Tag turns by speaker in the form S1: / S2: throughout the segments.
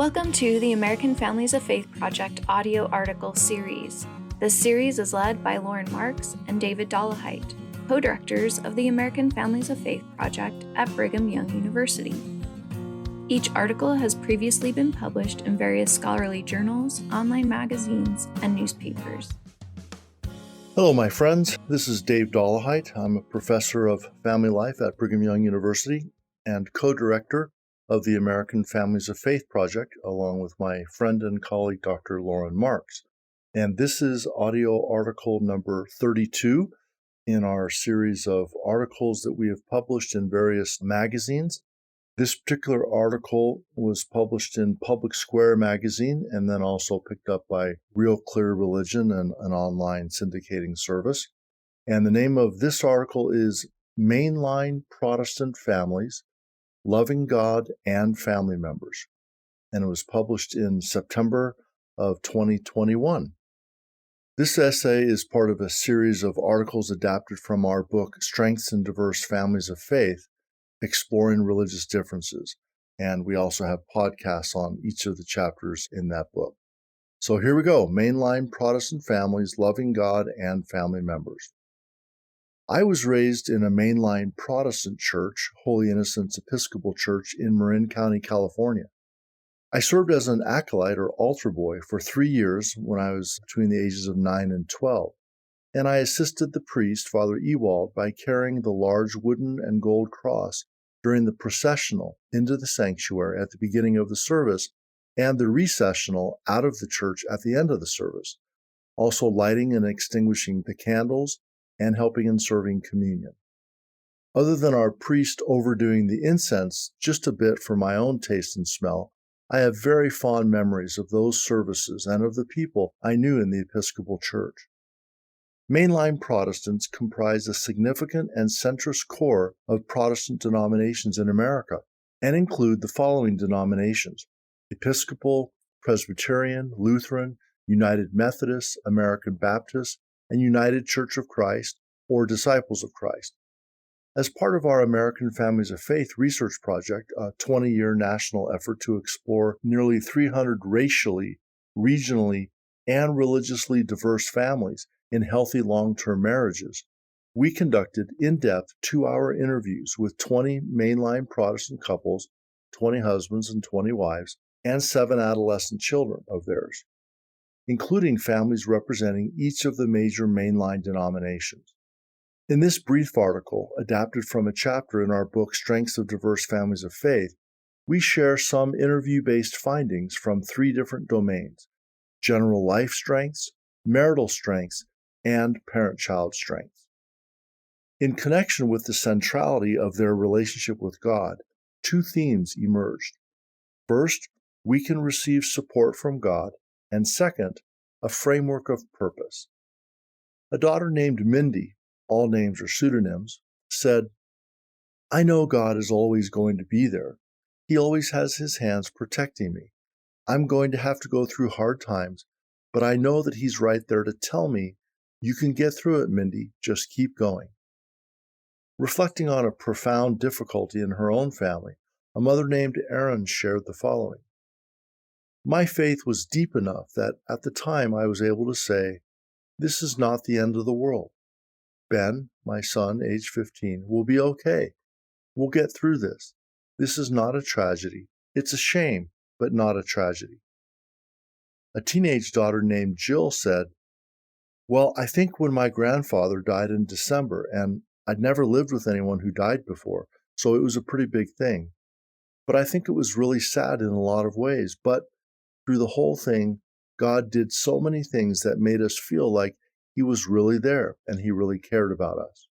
S1: Welcome to the American Families of Faith Project audio article series. This series is led by Lauren Marks and David Dollahite, co-directors of the American Families of Faith Project at Brigham Young University. Each article has previously been published in various scholarly journals, online magazines, and newspapers.
S2: Hello, my friends. This is Dave Dollahite. I'm a professor of family life at Brigham Young University and co-director of the American Families of Faith Project, along with my friend and colleague, Dr. Lauren Marks. And this is audio article number 32 in our series of articles that we have published in various magazines. This particular article was published in Public Square magazine and then also picked up by Real Clear Religion and an online syndicating service. And the name of this article is Mainline Protestant Families, Loving God and Family Members. And it was published in September of 2021. This essay is part of a series of articles adapted from our book, Strengths in Diverse Families of Faith, Exploring Religious Differences. And we also have podcasts on each of the chapters in that book. So here we go, Mainline Protestant Families, Loving God and Family Members. I was raised in a Mainline Protestant Church, Holy Innocents Episcopal Church in Marin County, California. I served as an acolyte or altar boy for 3 years when I was between the ages of 9 and 12, and I assisted the priest, Father Ewald, by carrying the large wooden and gold cross during the processional into the sanctuary at the beginning of the service and the recessional out of the church at the end of the service, also lighting and extinguishing the candles and helping in serving communion. Other than our priest overdoing the incense just a bit for my own taste and smell, I have very fond memories of those services and of the people I knew in the Episcopal Church. Mainline Protestants comprise a significant and centrist core of Protestant denominations in America and include the following denominations: Episcopal, Presbyterian, Lutheran, United Methodist, American Baptist, and United Church of Christ, or Disciples of Christ. As part of our American Families of Faith research project, a 20-year national effort to explore nearly 300 racially, regionally, and religiously diverse families in healthy long-term marriages, we conducted in-depth 2-hour interviews with 20 mainline Protestant couples, 20 husbands and 20 wives, and 7 adolescent children of theirs, including families representing each of the major mainline denominations. In this brief article, adapted from a chapter in our book, Strengths of Diverse Families of Faith, we share some interview-based findings from 3 different domains: general life strengths, marital strengths, and parent-child strengths. In connection with the centrality of their relationship with God, 2 themes emerged. First, we can receive support from God, and second, a framework of purpose. A daughter named Mindy, all names are pseudonyms, said, "I know God is always going to be there. He always has his hands protecting me. I'm going to have to go through hard times, but I know that he's right there to tell me, 'You can get through it, Mindy, just keep going.'" Reflecting on a profound difficulty in her own family, a mother named Erin shared the following: "My faith was deep enough that at the time I was able to say, 'This is not the end of the world. Ben, my son, age 15, will be okay. We'll get through this. This is not a tragedy. It's a shame, but not a tragedy.'" A teenage daughter named Jill said, "Well, I think when my grandfather died in December, and I'd never lived with anyone who died before, so it was a pretty big thing. But I think it was really sad in a lot of ways. But through the whole thing, God did so many things that made us feel like he was really there and he really cared about us."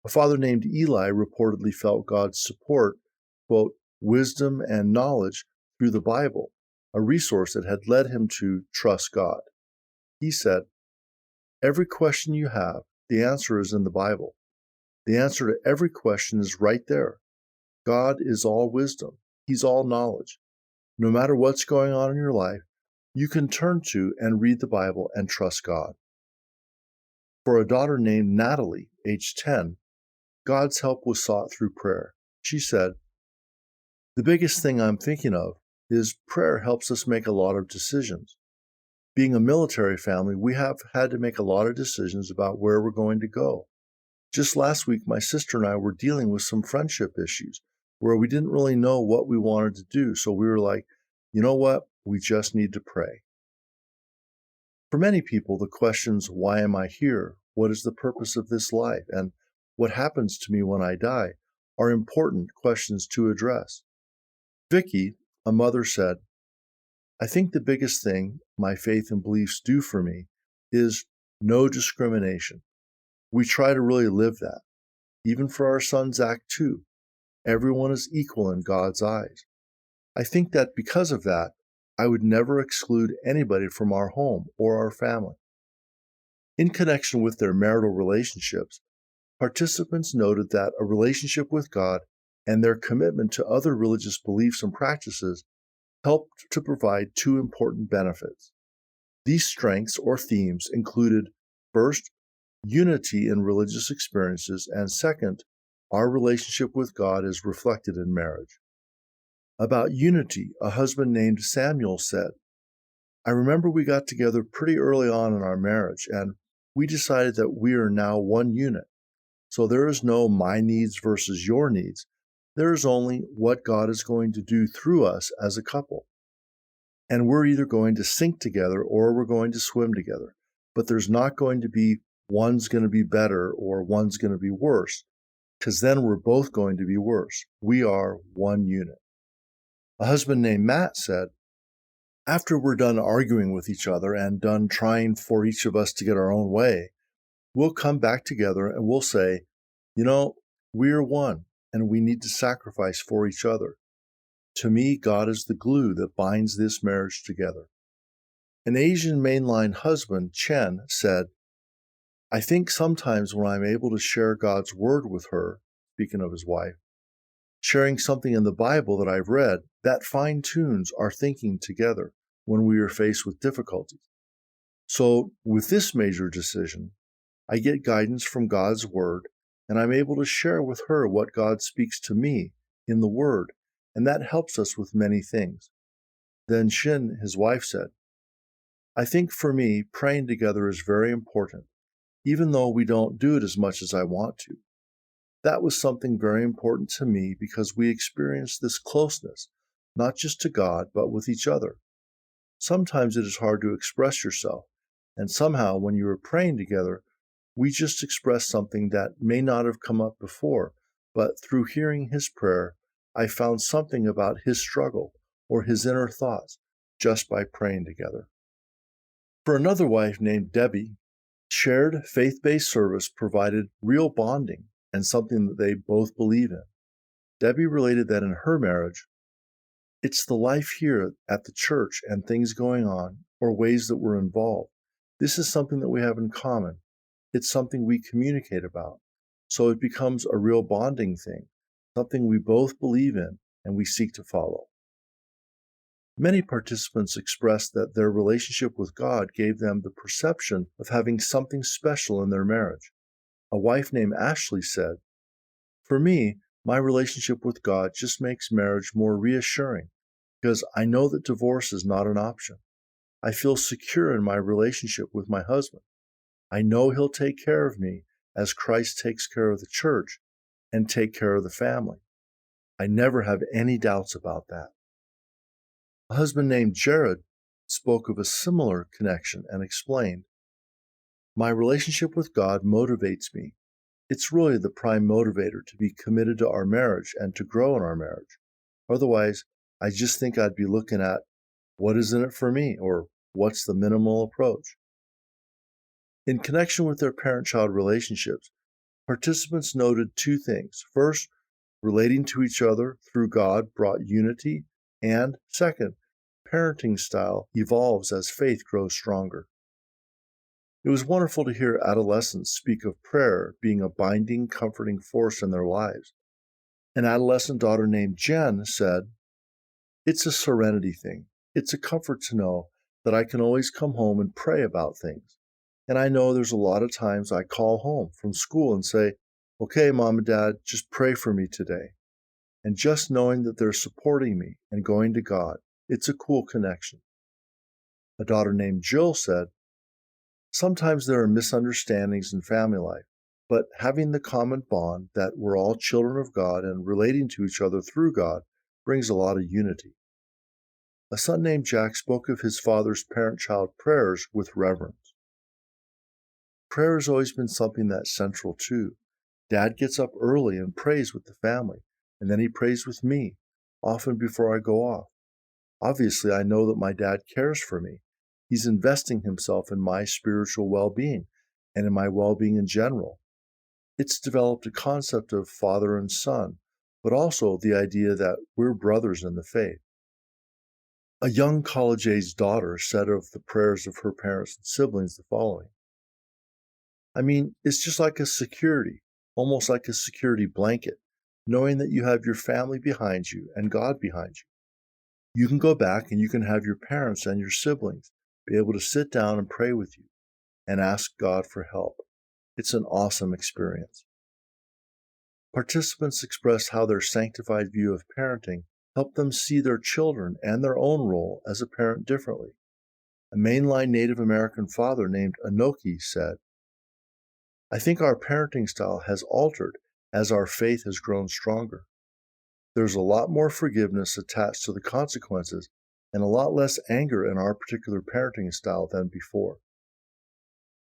S2: A father named Eli reportedly felt God's support, quote, "wisdom and knowledge through the Bible," a resource that had led him to trust God. He said, "Every question you have, the answer is in the Bible. The answer to every question is right there. God is all wisdom. He's all knowledge. No matter what's going on in your life, you can turn to and read the Bible and trust God." For a daughter named Natalie, age 10, God's help was sought through prayer. She said, "The biggest thing I'm thinking of is prayer helps us make a lot of decisions. Being a military family, we have had to make a lot of decisions about where we're going to go. Just last week, my sister and I were dealing with some friendship issues where we didn't really know what we wanted to do. So we were like, you know what? We just need to pray. For many people, the questions, why am I here? What is the purpose of this life? And what happens to me when I die? Are important questions to address. Vicky, a mother, said, I think the biggest thing my faith and beliefs do for me is no discrimination. We try to really live that. Even for our son, Zach, too. Everyone is equal in God's eyes. I think that because of that, I would never exclude anybody from our home or our family. In connection with their marital relationships, participants noted that a relationship with God and their commitment to other religious beliefs and practices helped to provide two important benefits. These strengths or themes included, first, unity in religious experiences, and second, our relationship with God is reflected in marriage. About unity, a husband named Samuel said, I remember we got together pretty early on in our marriage, and we decided that we are now one unit. So there is no my needs versus your needs. There is only what God is going to do through us as a couple. And we're either going to sink together or we're going to swim together. But there's not going to be one's going to be better or one's going to be worse, because then we're both going to be worse. We are one unit. A husband named Matt said, after we're done arguing with each other and done trying for each of us to get our own way, we'll come back together and we'll say, you know, we are one and we need to sacrifice for each other. To me, God is the glue that binds this marriage together. An Asian mainline husband, Chen, said, I think sometimes when I'm able to share God's word with her, speaking of his wife, sharing something in the Bible that I've read, that fine-tunes our thinking together when we are faced with difficulties. So with this major decision, I get guidance from God's word, and I'm able to share with her what God speaks to me in the word, and that helps us with many things. Then Shin, his wife, said, I think for me, praying together is very important, even though we don't do it as much as I want to. That was something very important to me because we experience this closeness, not just to God, but with each other. Sometimes it is hard to express yourself, and somehow when you are praying together, we just express something that may not have come up before, but through hearing his prayer, I found something about his struggle or his inner thoughts just by praying together. For another wife named Debbie, shared faith-based service provided real bonding and something that they both believe in. Debbie related that in her marriage, it's the life here at the church and things going on or ways that we're involved. This is something that we have in common. It's something we communicate about. So it becomes a real bonding thing, something we both believe in and we seek to follow. Many participants expressed that their relationship with God gave them the perception of having something special in their marriage. A wife named Ashley said, for me, my relationship with God just makes marriage more reassuring because I know that divorce is not an option. I feel secure in my relationship with my husband. I know he'll take care of me as Christ takes care of the church and take care of the family. I never have any doubts about that. A husband named Jared spoke of a similar connection and explained, my relationship with God motivates me. It's really the prime motivator to be committed to our marriage and to grow in our marriage. Otherwise, I just think I'd be looking at what is in it for me or what's the minimal approach. In connection with their parent-child relationships, participants noted two things. First, relating to each other through God brought unity, and second, parenting style evolves as faith grows stronger. It was wonderful to hear adolescents speak of prayer being a binding, comforting force in their lives. An adolescent daughter named Jen said, it's a serenity thing. It's a comfort to know that I can always come home and pray about things. And I know there's a lot of times I call home from school and say, okay, Mom and Dad, just pray for me today. And just knowing that they're supporting me and going to God, It's a cool connection. A daughter named Jill said, sometimes there are misunderstandings in family life, but having the common bond that we're all children of God and relating to each other through God brings a lot of unity. A son named Jack spoke of his father's parent-child prayers with reverence. Prayer has always been something that's central too. Dad gets up early and prays with the family, and then he prays with me, often before I go off. Obviously, I know that my dad cares for me. He's investing himself in my spiritual well-being and in my well-being in general. It's developed a concept of father and son, but also the idea that we're brothers in the faith. A young college-aged daughter said of the prayers of her parents and siblings the following. It's just like a security, almost like a security blanket, knowing that you have your family behind you and God behind you. You can go back and you can have your parents and your siblings be able to sit down and pray with you and ask God for help. It's an awesome experience. Participants expressed how their sanctified view of parenting helped them see their children and their own role as a parent differently. A mainline Native American father named Anoki said, I think our parenting style has altered as our faith has grown stronger. There's a lot more forgiveness attached to the consequences and a lot less anger in our particular parenting style than before.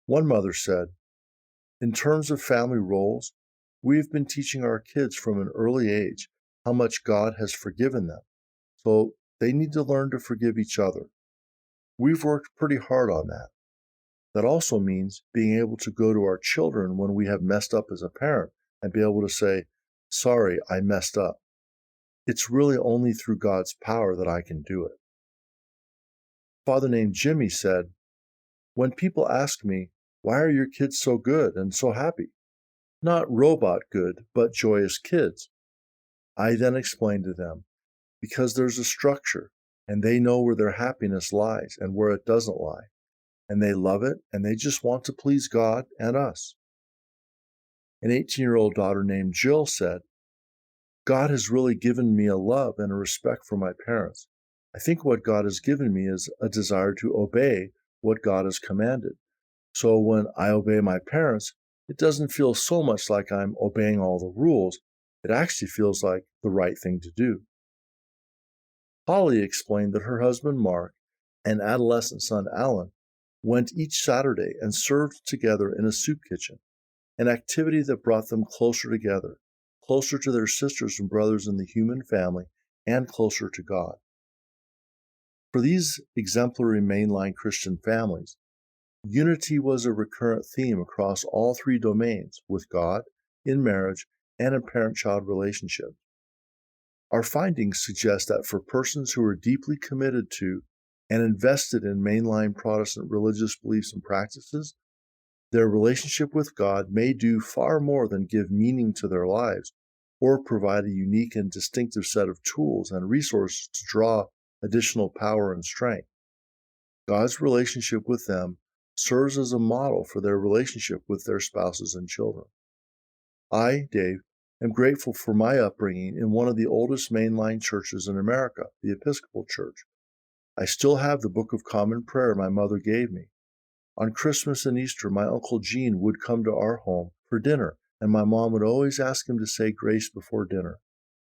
S2: One mother said, in terms of family roles, we've been teaching our kids from an early age how much God has forgiven them, so they need to learn to forgive each other. We've worked pretty hard on that. That also means being able to go to our children when we have messed up as a parent and be able to say, sorry, I messed up. It's really only through God's power that I can do it. A father named Jimmy said, when people ask me, why are your kids so good and so happy? Not robot good, but joyous kids. I then explain to them, because there's a structure, and they know where their happiness lies and where it doesn't lie, and they love it, and they just want to please God and us. An 18-year-old daughter named Jill said, God has really given me a love and a respect for my parents. I think what God has given me is a desire to obey what God has commanded. So when I obey my parents, it doesn't feel so much like I'm obeying all the rules. It actually feels like the right thing to do. Holly explained that her husband Mark and adolescent son Alan went each Saturday and served together in a soup kitchen, an activity that brought them closer together, closer to their sisters and brothers in the human family, and closer to God. For these exemplary mainline Christian families, unity was a recurrent theme across all three domains, with God, in marriage, and in parent-child relationships. Our findings suggest that for persons who are deeply committed to and invested in mainline Protestant religious beliefs and practices, their relationship with God may do far more than give meaning to their lives or provide a unique and distinctive set of tools and resources to draw additional power and strength. God's relationship with them serves as a model for their relationship with their spouses and children. I, Dave, am grateful for my upbringing in one of the oldest mainline churches in America, the Episcopal Church. I still have the Book of Common Prayer my mother gave me. On Christmas and Easter, my Uncle Gene would come to our home for dinner, and my mom would always ask him to say grace before dinner.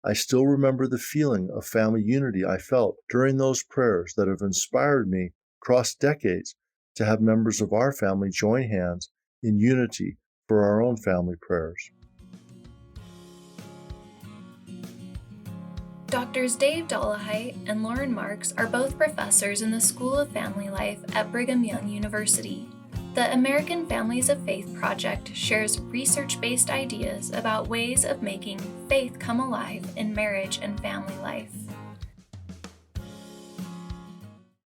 S2: I still remember the feeling of family unity I felt during those prayers that have inspired me across decades to have members of our family join hands in unity for our own family prayers.
S1: Doctors Dave Dollahite and Lauren Marks are both professors in the School of Family Life at Brigham Young University. The American Families of Faith Project shares research-based ideas about ways of making faith come alive in marriage and family life.